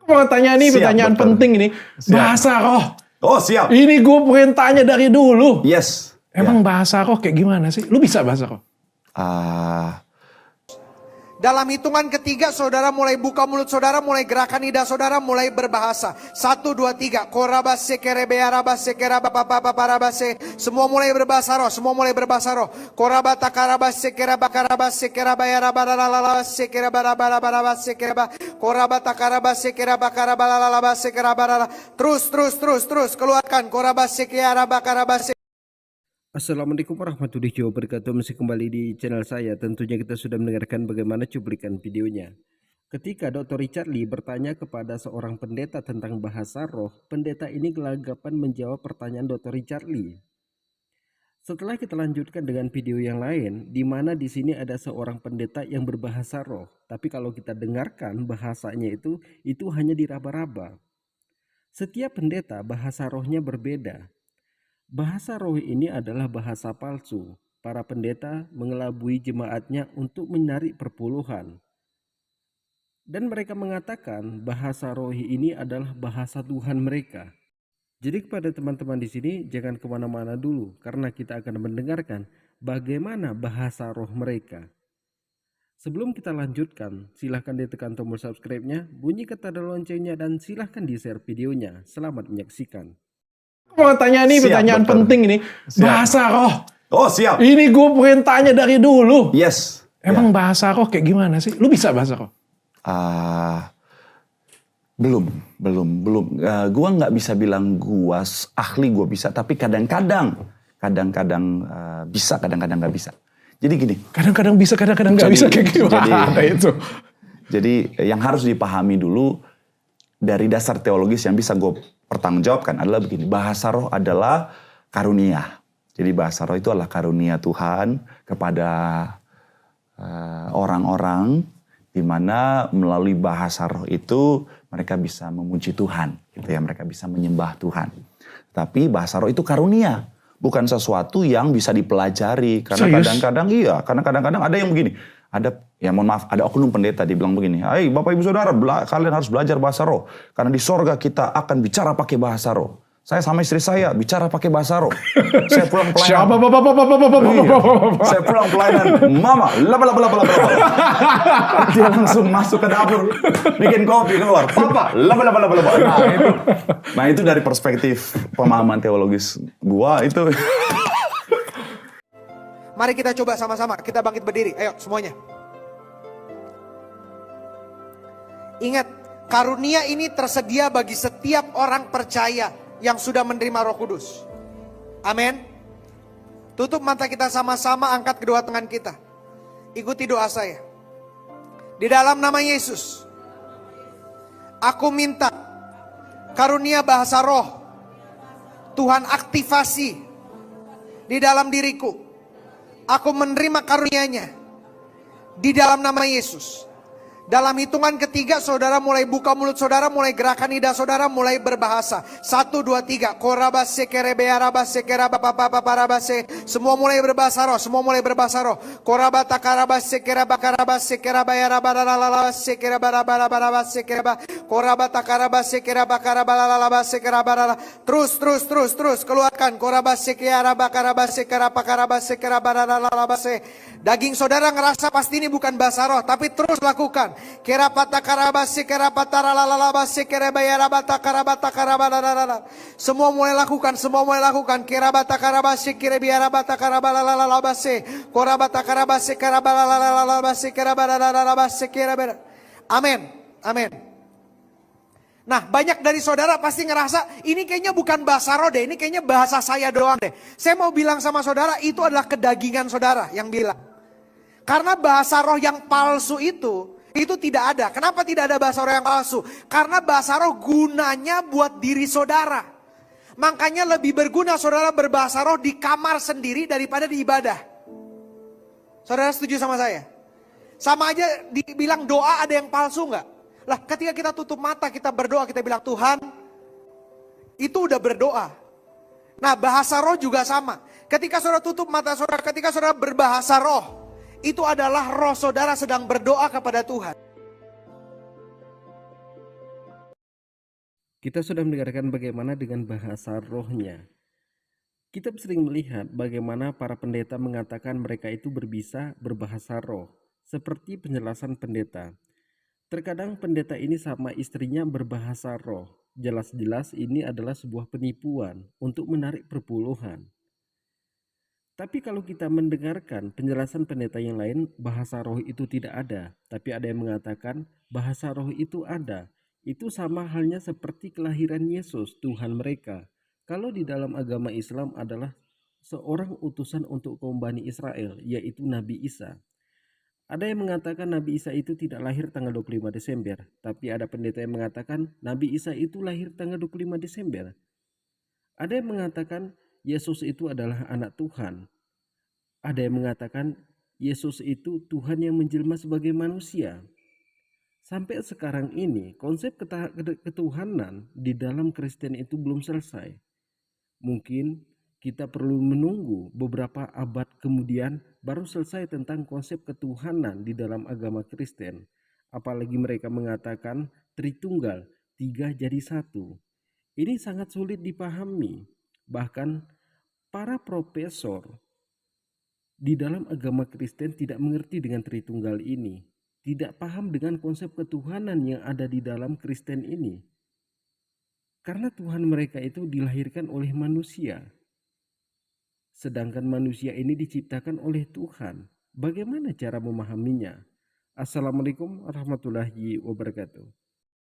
Mau tanya nih, pertanyaan penting ini. Bahasa roh. Oh, siap. Ini gue pengen tanya dari dulu. Yes. Emang bahasa roh kayak gimana sih? Lu bisa bahasa roh? Dalam hitungan ketiga, saudara mulai buka mulut saudara, mulai gerakan lidah saudara, mulai berbahasa. 1, 2, 3. Korabase kerebearabase kerabapapaparabase. Semua mulai berbahasa roh, semua mulai berbahasa roh. Korabata karabase kerabakarabase kerabayarabaralabase kerabarabarabase keraba. Korabata karabase kerabakarabalalabase kerabarala. Terus keluarkan. Korabase kearabakarabase. Assalamualaikum warahmatullahi wabarakatuh. Masih kembali di channel saya. Tentunya kita sudah mendengarkan bagaimana cuplikan videonya. Ketika Dr. Richard Lee bertanya kepada seorang pendeta tentang bahasa roh, pendeta ini gelagapan menjawab pertanyaan Dr. Richard Lee. Setelah kita lanjutkan dengan video yang lain, di mana di sini ada seorang pendeta yang berbahasa roh, tapi kalau kita dengarkan bahasanya itu hanya diraba-raba. Setiap pendeta bahasa rohnya berbeda. Bahasa roh ini adalah bahasa palsu. Para pendeta mengelabui jemaatnya untuk menarik perpuluhan. Dan mereka mengatakan bahasa roh ini adalah bahasa Tuhan mereka. Jadi kepada teman-teman di sini jangan kemana-mana dulu, karena kita akan mendengarkan bagaimana bahasa roh mereka. Sebelum kita lanjutkan, silahkan ditekan tombol subscribe-nya, bunyikan tanda loncengnya, dan silahkan di-share videonya. Selamat menyaksikan. Mau tanya nih, pertanyaan penting ini. Bahasa roh. Oh, siap. Ini gue pengen tanya dari dulu. Yes. Emang bahasa roh kayak gimana sih? Lu bisa bahasa roh? Belum. Gua nggak bisa bilang gua ahli, gua bisa. Tapi kadang-kadang bisa, kadang-kadang nggak bisa. Jadi gini. Kadang-kadang bisa, kadang-kadang nggak bisa kayak gimana itu? Jadi yang harus dipahami dulu dari dasar teologis yang bisa gue pertanggungjawabkan adalah begini. Bahasa roh adalah karunia. Jadi bahasa roh itu adalah karunia Tuhan kepada orang-orang di mana melalui bahasa roh itu mereka bisa memuji Tuhan, gitu ya, mereka bisa menyembah Tuhan. Tapi bahasa roh itu karunia, bukan sesuatu yang bisa dipelajari. Karena kadang-kadang ada yang begini. Ada oknum pendeta dibilang begini, "Hai Bapak Ibu Saudara, kalian harus belajar bahasa roh. Karena di sorga kita akan bicara pakai bahasa roh. Saya sama istri saya bicara pakai bahasa roh. Saya pulang pelayanan. Siapa? Saya pulang pelayanan. Mama, laba. Dia langsung masuk ke dapur, bikin kopi keluar. Papa, laba. Nah itu dari perspektif pemahaman teologis gua itu. Mari kita coba sama-sama, kita bangkit berdiri, ayo semuanya. Ingat, karunia ini tersedia bagi setiap orang percaya yang sudah menerima Roh Kudus. Amin. Tutup mata kita sama-sama, angkat kedua tangan kita. Ikuti doa saya. Di dalam nama Yesus, aku minta karunia bahasa roh Tuhan aktifasi di dalam diriku. Aku menerima karunia-Nya di dalam nama Yesus. Dalam hitungan ketiga, saudara mulai buka mulut saudara, mulai gerakan lidah saudara, mulai berbahasa. 1, 2, 3. Korabase kerebearabase kerabapapaparabase. Semua mulai berbahasa roh, semua mulai berbahasa roh. Korabata karabase kerabakarabase kerabayarabaralabase kerabarabarabase keraba. Korabata karabase kerabakarabalalabase kerabarala. Terus keluarkan. Korabase kearabakarabase kerabakarabase kerabaralabase. Daging saudara ngerasa pasti ini bukan bahasa roh, tapi terus lakukan. Kerapata karabase kerapata lalalabase kerebayarabata karabata karabalalala. Semua mulai lakukan, Kerabata karabase kerebiarabata karabalalabase. Korabata karabase karabalalabase kerabalalabase kerabara. Amin. Nah, banyak dari saudara pasti ngerasa ini kayaknya bukan bahasa roh deh, ini kayaknya bahasa saya doang deh. Saya mau bilang sama saudara, itu adalah kedagingan saudara yang bilang. Karena bahasa roh yang palsu itu tidak ada. Kenapa tidak ada bahasa roh yang palsu? Karena bahasa roh gunanya buat diri saudara. Makanya lebih berguna saudara berbahasa roh di kamar sendiri daripada di ibadah. Saudara setuju sama saya? Sama aja dibilang doa ada yang palsu nggak? Lah ketika kita tutup mata, kita berdoa, kita bilang Tuhan, itu udah berdoa. Nah bahasa roh juga sama. Ketika saudara tutup mata saudara, ketika saudara berbahasa roh, itu adalah roh saudara sedang berdoa kepada Tuhan. Kita sudah mendengarkan bagaimana dengan bahasa rohnya. Kita sering melihat bagaimana para pendeta mengatakan mereka itu berbisa berbahasa roh, seperti penjelasan pendeta. Terkadang pendeta ini sama istrinya berbahasa roh. Jelas-jelas ini adalah sebuah penipuan untuk menarik perpuluhan. Tapi kalau kita mendengarkan penjelasan pendeta yang lain, bahasa roh itu tidak ada. Tapi ada yang mengatakan bahasa roh itu ada. Itu sama halnya seperti kelahiran Yesus, Tuhan mereka. Kalau di dalam agama Islam adalah seorang utusan untuk kaum Bani Israel, yaitu Nabi Isa. Ada yang mengatakan Nabi Isa itu tidak lahir tanggal 25 Desember. Tapi ada pendeta yang mengatakan Nabi Isa itu lahir tanggal 25 Desember. Ada yang mengatakan Yesus itu adalah anak Tuhan. Ada yang mengatakan Yesus itu Tuhan yang menjelma sebagai manusia. Sampai sekarang ini konsep ketuhanan di dalam Kristen itu belum selesai. Mungkin kita perlu menunggu beberapa abad kemudian baru selesai tentang konsep ketuhanan di dalam agama Kristen. Apalagi mereka mengatakan Tritunggal, 3 jadi 1. Ini sangat sulit dipahami. Bahkan para profesor di dalam agama Kristen tidak mengerti dengan Tritunggal ini. Tidak paham dengan konsep ketuhanan yang ada di dalam Kristen ini. Karena Tuhan mereka itu dilahirkan oleh manusia. Sedangkan manusia ini diciptakan oleh Tuhan. Bagaimana cara memahaminya? Assalamualaikum warahmatullahi wabarakatuh.